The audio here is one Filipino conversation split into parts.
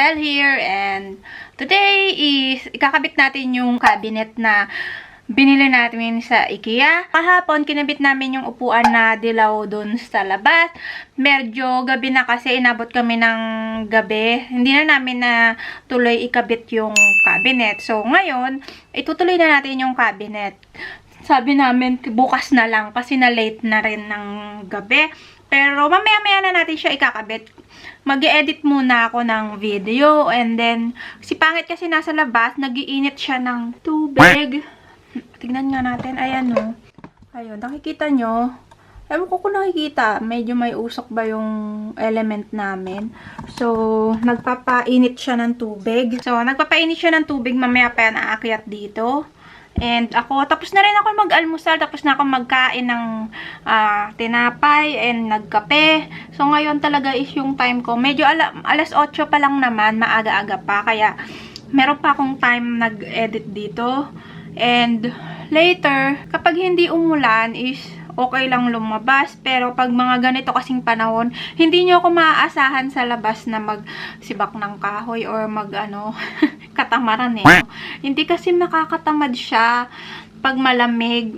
Belle here, and today is ikakabit natin yung cabinet na binili natin sa IKEA. Kahapon, kinabit namin yung upuan na dilaw dun sa labas. Medyo gabi na kasi, inabot kami ng gabi. Hindi na namin na tuloy ikabit yung cabinet. So, ngayon, itutuloy na natin yung cabinet. Sabi namin, bukas na lang kasi na late na rin ng gabi. Pero mamaya-maya na natin siya ikakabit. Mag-i-edit muna ako ng video. And then, si Pangit kasi nasa labas, nag-iinit siya ng tubig. Tignan nga natin. Ayan o. Ayun, nakikita nyo. Ewan ko kung nakikita. Medyo may usok ba yung element namin. So, nagpapainit siya ng tubig. Mamaya pa yan aakyat dito. And ako, tapos na rin ako mag-almusal, tapos na ako magkain ng tinapay and nagkape. So, ngayon talaga is yung time ko. Medyo alas 8 pa lang naman, maaga-aga pa. Kaya, meron pa akong time nag-edit dito. And, later, kapag hindi umulan is okay lang lumabas. Pero pag mga ganito kasing panahon, hindi nyo ako maaasahan sa labas na magsibak ng kahoy or katamaran eh. Hindi kasi makakatamad siya pag malamig.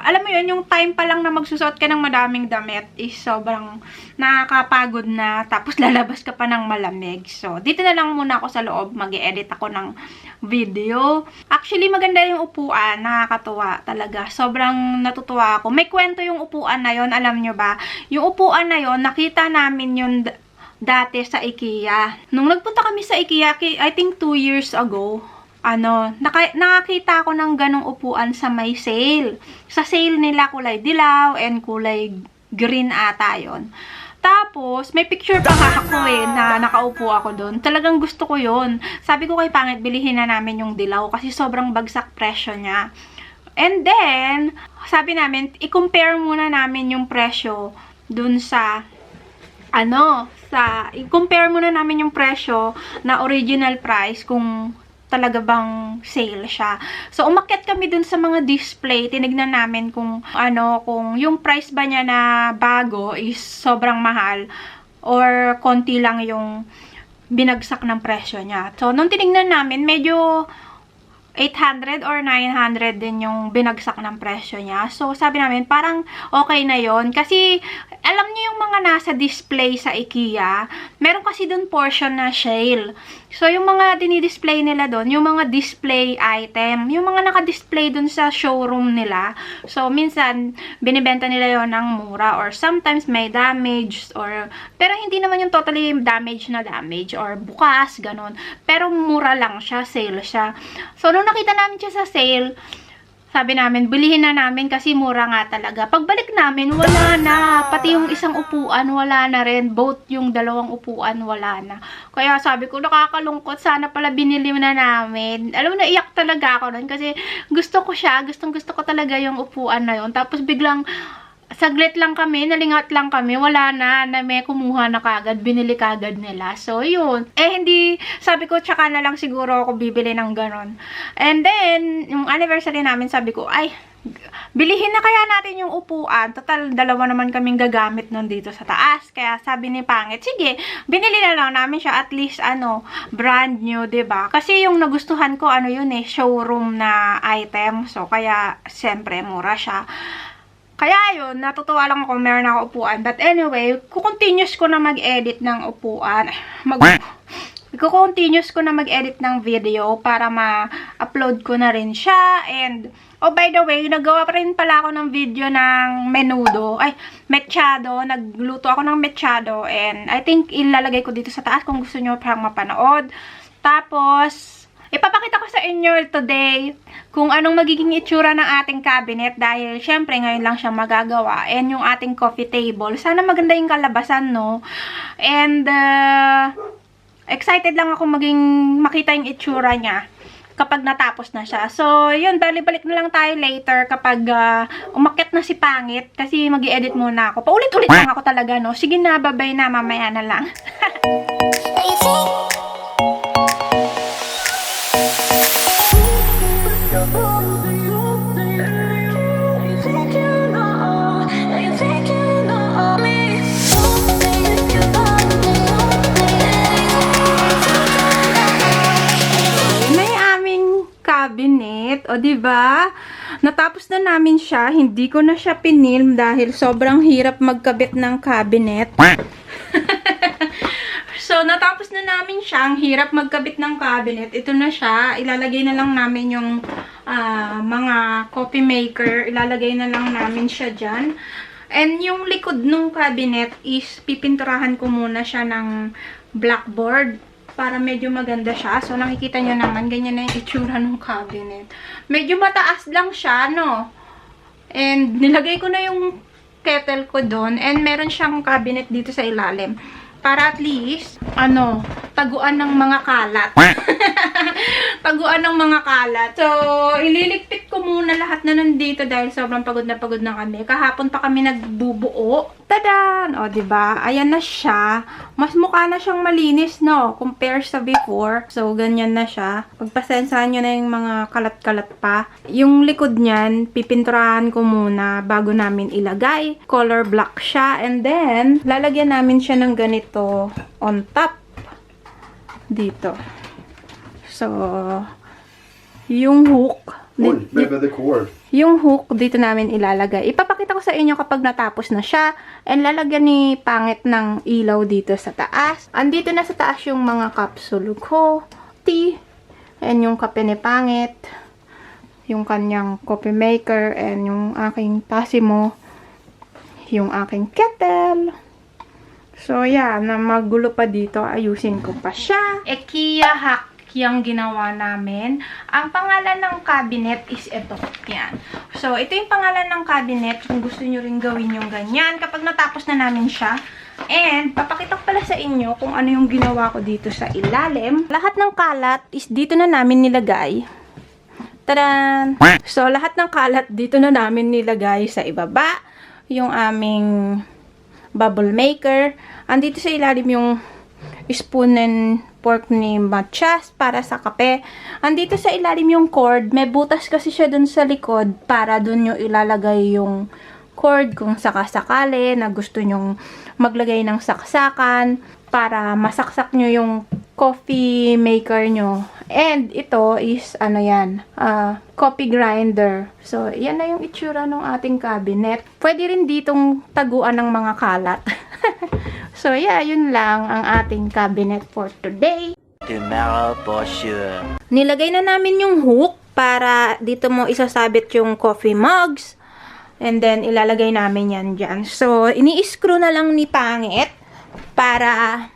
Alam mo yun, yung time pa lang na magsusuot ka ng madaming damit is sobrang nakakapagod na. Tapos lalabas ka pa ng malamig. So, dito na lang muna ako sa loob. Mag-i-edit ako ng video. Actually, maganda yung upuan. Nakakatuwa talaga. Sobrang natutuwa ako. May kwento yung upuan na yon, alam nyo ba? Yung upuan na yon, nakita namin yun dati sa IKEA. Nung nagpunta kami sa IKEA, I think 2 years ago, nakakita ako ng ganong upuan sa may sale. Sa sale nila, kulay dilaw and kulay green ata yon. Tapos, may picture pa nga ako na nakaupo ako doon. Talagang gusto ko yon. Sabi ko kay Pangit, bilihin na namin yung dilaw kasi sobrang bagsak presyo niya. And then, sabi namin, i-compare muna namin yung presyo dun sa i-compare muna namin yung presyo na original price kung talaga bang sale siya. So, umakyat kami dun sa mga display. Tinignan namin kung yung price ba niya na bago is sobrang mahal or konti lang yung binagsak ng presyo niya. So, nung tinignan namin, medyo 800 or 900 din yung binagsak ng presyo niya. So, sabi namin, parang okay na yon. Kasi, alam niyo yung mga nasa display sa IKEA, meron kasi dun portion na sale. So, yung mga dinidisplay nila dun, yung mga display item, yung mga naka-display dun sa showroom nila. So, minsan, binibenta nila yon ng mura or sometimes may damage pero hindi naman yung totally damage or bukas, ganun. Pero mura lang siya, sale siya. So, nung nakita namin siya sa sale, sabi namin, bilihin na namin kasi mura nga talaga. Pagbalik namin, wala na. Pati yung isang upuan, wala na rin. Both yung dalawang upuan, wala na. Kaya sabi ko, nakakalungkot. Sana pala binili na namin. Alam mo, naiyak talaga ako nun kasi gusto ko siya. Gusto ko talaga yung upuan na yun. Tapos biglang, saglit lang kami, nalingat lang kami, wala na may kumuha na kagad, binili kagad nila. So, yun. Hindi, sabi ko, tsaka na lang siguro ako bibili ng ganon. And then, yung anniversary namin, sabi ko, bilihin na kaya natin yung upuan. Total, dalawa naman kaming gagamit nun dito sa taas. Kaya sabi ni Pangit, sige, binili na lang namin siya at least, brand new, diba? Kasi yung nagustuhan ko, showroom na item. So, kaya, siyempre, mura siya. Kaya yun, natutuwa lang ako, meron ako upuan. But anyway, kukontinuous ko na mag-edit ng upuan. Kukontinuous ko na mag-edit ng video para ma-upload ko na rin siya. And, by the way, nagawa pa rin pala ako ng video ng mechado. Nagluto ako ng mechado. And, I think ilalagay ko dito sa taas kung gusto nyo parang mapanood. Tapos, ipapakita ko sa inyo today kung anong magiging itsura ng ating cabinet dahil syempre ngayon lang siya magagawa. And yung ating coffee table. Sana maganda yung kalabasan, no? And excited lang ako makita yung itsura niya kapag natapos na siya. So, yun, balik na lang tayo later kapag umakyat na si Pangit kasi mag-i-edit muna ako. Paulit-ulit lang ako talaga, no? Sige na, babay na, mamaya na lang. cabinet. O, diba? Natapos na namin siya. Hindi ko na siya pinilm dahil sobrang hirap magkabit ng cabinet. So, natapos na namin siya. Ang hirap magkabit ng cabinet. Ito na siya. Ilalagay na lang namin yung mga coffee maker. Ilalagay na lang namin siya dyan. And yung likod ng cabinet is pipinturahan ko muna siya ng blackboard para medyo maganda siya. So, nakikita nyo naman, ganyan na yung itsura ng cabinet. Medyo mataas lang siya, no? And nilagay ko na yung kettle ko doon. And meron siyang cabinet dito sa ilalim. Para at least, taguan ng mga kalat. Taguan ng mga kalat. So, ililigpit ko muna lahat na nandito dahil sobrang pagod na kami. Kahapon pa kami nagbubuo. Tadan! O, diba? Ayan na siya. Mas mukha na siyang malinis, no? Compare sa before. So, ganyan na siya. Pagpasensahan nyo na yung mga kalat-kalat pa. Yung likod niyan, pipinturahan ko muna bago namin ilagay. Color black siya. And then, lalagyan namin siya ng ganito on top. Dito. So, yung hook. Oj, bredda dekor. Yung hook dito namin ilalagay. Ipapakita ko sa inyo kapag natapos na siya. And lalagyan ni Pangit ng ilaw dito sa taas. Andito na sa taas yung mga capsule ko. Tea. And yung kape ni Pangit. Yung kanyang coffee maker. And yung aking Tassimo. Yung aking kettle. So, yeah. Na magulo pa dito. Ayusin ko pa siya. IKEA hack yung ginawa namin. Ang pangalan ng cabinet is ito. Yan. So, ito yung pangalan ng cabinet. Kung gusto nyo rin gawin yung ganyan. Kapag natapos na namin siya. And, papakita ko pala sa inyo kung ano yung ginawa ko dito sa ilalim. Lahat ng kalat is dito na namin nilagay. Tadan! So, lahat ng kalat dito na namin nilagay sa ibaba. Yung aming bubble maker. Andito sa ilalim yung spoon and fork ni Matchas para sa kape. Andito sa ilalim yung cord. May butas kasi siya dun sa likod para dun nyo ilalagay yung cord kung sakasakali na gusto nyong maglagay ng saksakan para masaksak nyo yung coffee maker nyo. And ito is, coffee grinder. So, yan na yung itsura ng ating cabinet. Pwede rin ditong taguan ng mga kalat. So, yeah, yun lang ang ating cabinet for today. Tomorrow for sure. Nilagay na namin yung hook para dito mo isasabit yung coffee mugs. And then, ilalagay namin yan dyan. So, ini-screw na lang ni Pangit para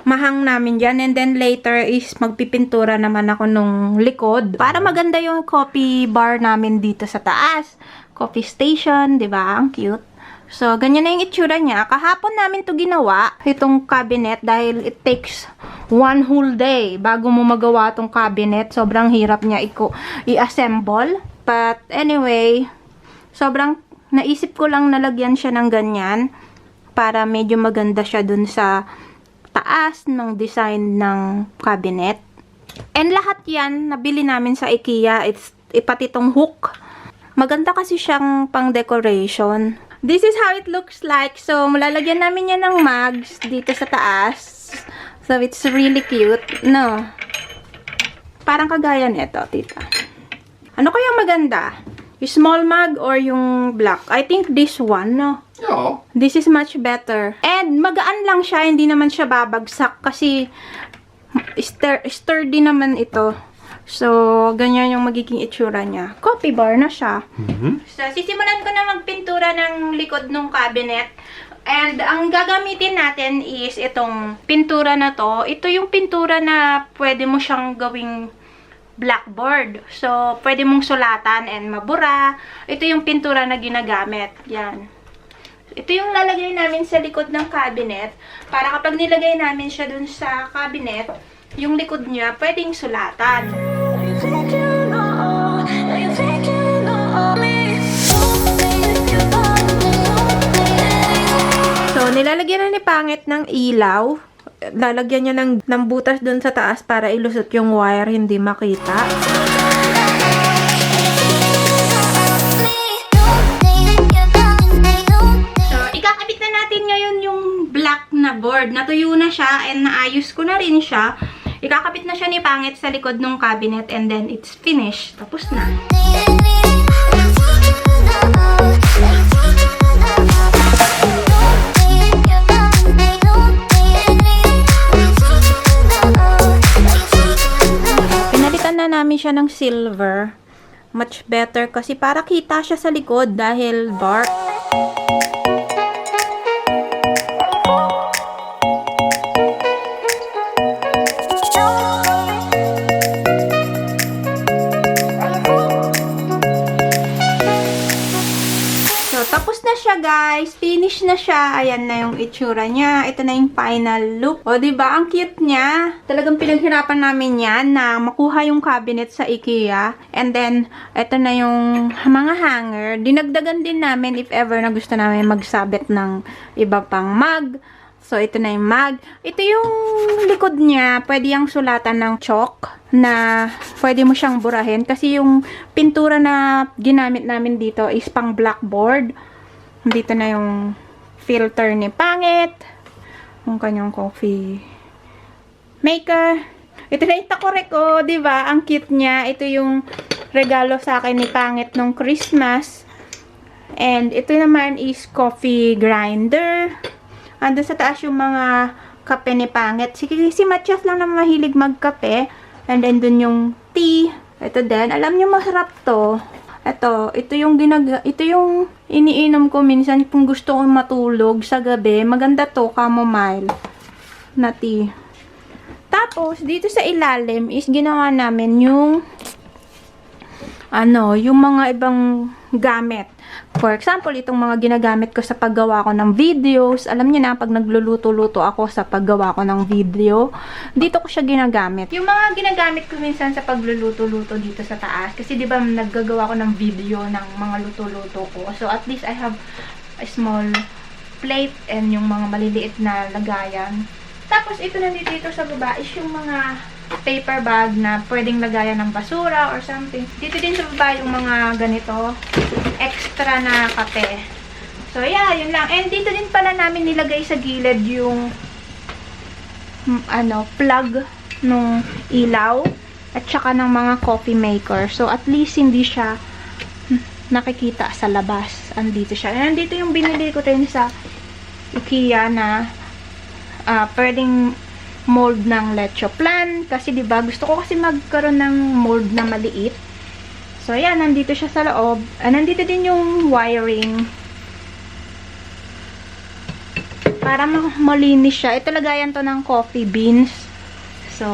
mahang namin dyan. And then, later is magpipintura naman ako nung likod para maganda yung coffee bar namin dito sa taas. Coffee station, di ba? Ang cute. So, ganyan na yung itsura niya. Kahapon namin to ginawa, itong cabinet, dahil it takes one whole day bago mo magawa tong cabinet. Sobrang hirap niya i-assemble. But anyway, sobrang naisip ko lang nalagyan siya ng ganyan para medyo maganda siya dun sa taas ng design ng cabinet. And lahat yan, nabili namin sa IKEA. Pati itong hook. Maganda kasi siyang pang decoration. This is how it looks like. So, malalagyan namin yan ng mugs dito sa taas. So, it's really cute. No? Parang kagaya nito, tita. Ano kaya maganda? Yung small mug or yung black? I think this one, no? Ja. This is much better. And magaan lang siya. Hindi naman siya babagsak kasi sturdy naman ito. So, ganyan yung magiging itsura niya. Coffee bar na siya. So, sisimulan ko na magpintura ng likod ng cabinet. And, ang gagamitin natin is itong pintura na to. Ito yung pintura na pwede mo siyang gawing blackboard. So, pwede mong sulatan and mabura. Ito yung pintura na ginagamit. Yan. Ito yung lalagay namin sa likod ng cabinet. Para kapag nilagay namin siya dun sa cabinet, yung likod niya pwedeng sulatan. So, nilalagyan na ni Pangit ng ilaw. Lalagyan niya ng butas dun sa taas para ilusot yung wire, hindi makita. So, ikakabit na natin ngayon yung black na board. Natuyo na siya and naayos ko na rin siya. Ikakabit na siya ni Pangit sa likod ng cabinet and then it's finished. Tapos na. Pinalitan na namin siya ng silver. Much better kasi para kita siya sa likod dahil dark. Tapos na siya, guys. Finish na siya. Ayan na yung itsura niya. Ito na yung final look. O, diba? Ang cute niya. Talagang pinaghirapan namin yan na makuha yung cabinet sa IKEA. And then, ito na yung mga hanger. Dinagdagan din namin if ever na gusto namin magsabit ng iba pang mug. So, ito na yung mug. Ito yung likod niya. Pwede yung sulatan ng chalk na pwede mo siyang burahin. Kasi yung pintura na ginamit namin dito is pang blackboard. Dito na yung filter ni Pangit. Yung kanyang coffee maker. Ito na yung takore ko, diba? Ang cute niya. Ito yung regalo sa akin ni Pangit nung Christmas. And ito naman is coffee grinder. Andun sa taas yung mga kape ni Pangit. Si Matias lang na mahilig magkape. And then dun yung tea. Ito din. Alam niyo masarap to. Ito yung iniinom ko minsan kung gusto kong matulog sa gabi. Maganda to, chamomile na tea. Tapos, dito sa ilalim is ginawa namin yung yung mga ibang gamit. For example, itong mga ginagamit ko sa paggawa ko ng videos. Alam niyo na, pag nagluluto-luto ako sa paggawa ko ng video, dito ko siya ginagamit. Yung mga ginagamit ko minsan sa pagluluto-luto dito sa taas. Kasi di ba naggagawa ko ng video ng mga luto-luto ko. So, at least I have a small plate and yung mga maliliit na lagayan. Tapos, ito nandito dito sa baba is yung mga paper bag na pwedeng lagayan ng basura or something. Dito din sa baba yung mga ganito extra na kape. So, yeah, yun lang. And dito din pala namin nilagay sa gilid yung plug nung ilaw at saka ng mga coffee maker. So, at least hindi siya nakikita sa labas. Andito siya. And dito yung binili ko rin sa IKEA na pwedeng mold ng leche plan. Kasi, diba, gusto ko kasi magkaroon ng mold na maliit. So, yan. Nandito siya sa loob. Nandito din yung wiring. Para malinis siya. Ito, lagayan to ng coffee beans. So,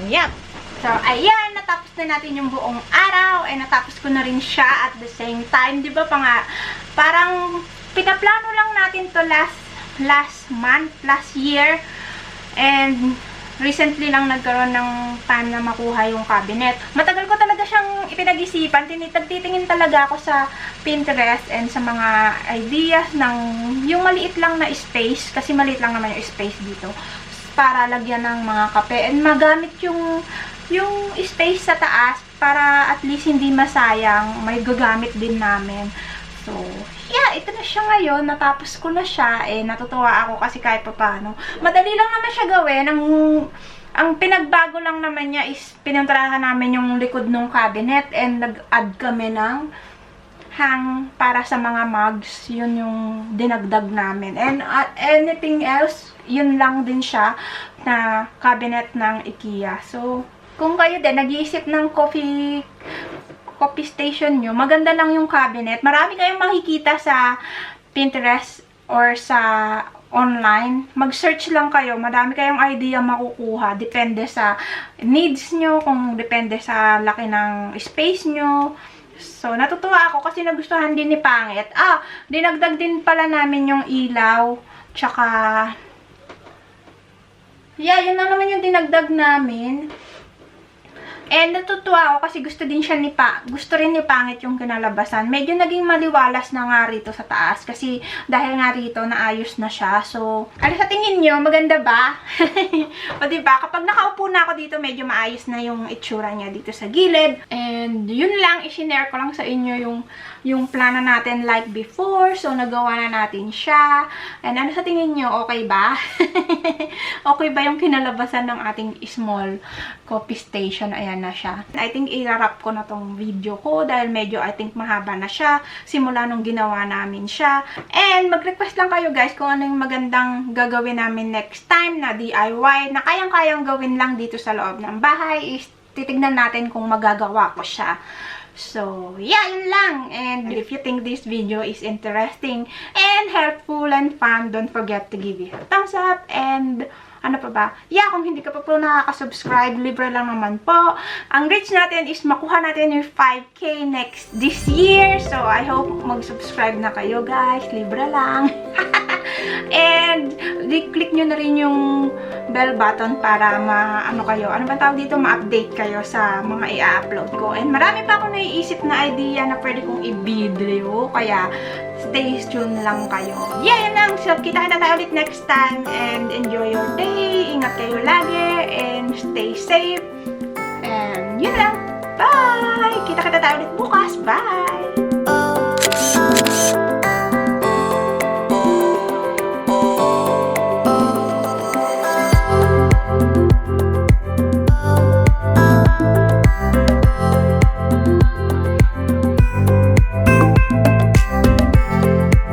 yep. So, ayan. Natapos na natin yung buong araw. And natapos ko na rin siya at the same time. Diba, parang pinaplano lang natin to last month, last year. And recently lang nagkaroon ng time na makuha yung cabinet. Matagal ko talaga siyang ipinag-isipan. Titingin talaga ako sa Pinterest and sa mga ideas ng yung maliit lang na space. Kasi maliit lang naman yung space dito. Para lagyan ng mga kape. And magamit yung space sa taas para at least hindi masayang. May gagamit din namin. So, yeah, ito na siya ngayon. Natapos ko na siya. Natutuwa ako kasi kahit pa paano. Madali lang naman siya gawin. Ang pinagbago lang naman niya is pinuntrahan namin yung likod ng cabinet and nag-add kami ng hang para sa mga mugs. Yun yung dinagdag namin. And anything else, yun lang din siya na cabinet ng IKEA. So, kung kayo din nag-iisip ng coffee station nyo, maganda lang yung cabinet. Marami kayong makikita sa Pinterest or sa online. Mag-search lang kayo. Madami kayong idea makukuha. Depende sa needs nyo, kung depende sa laki ng space nyo. So, natutuwa ako kasi nagustuhan din ni Pangit. Dinagdag din pala namin yung ilaw. Tsaka, yeah, yun lang naman yung dinagdag namin. And natutuwa ako kasi gusto rin ni Pangit yung kinalabasan. Medyo naging maliwalas na nga rito sa taas kasi dahil nga rito naayos na siya. So, ano sa tingin nyo? Maganda ba? O diba? Kapag nakaupo na ako dito, medyo maayos na yung itsura niya dito sa gilid. And yun lang, i-share ko lang sa inyo yung plano natin like before. So, nagawa na natin siya. And ano sa tingin nyo? Okay ba? Okay ba yung kinalabasan ng ating small coffee station? Ayan na siya. I think i-wrap ko na tong video ko dahil medyo I think mahaba na siya simula nung ginawa namin siya. And mag-request lang kayo guys kung ano yung magandang gagawin namin next time na DIY na kayang-kayang gawin lang dito sa loob ng bahay. Is titignan natin kung magagawa ko siya. So, yeah, yun lang. And if you think this video is interesting and helpful and fun, don't forget to give it a thumbs up. And ano pa ba? Yeah, kung hindi ka pa po nakaka-subscribe, libre lang naman po. Ang reach natin is makuha natin yung 5K this year. So, I hope mag-subscribe na kayo guys. Libre lang. And, click nyo na rin yung bell button para ano ba tawag dito, ma-update kayo sa mga i-upload ko. And marami pa ako naiisip na idea na pwede kong i-video. Kaya, stay tuned lang kayo. Yeah, yun lang. So, kita-kita tayo ulit next time. And enjoy your day. Ingat kayo lagi. And stay safe. And yun lang. Bye! Kita-kita tayo ulit bukas. Bye!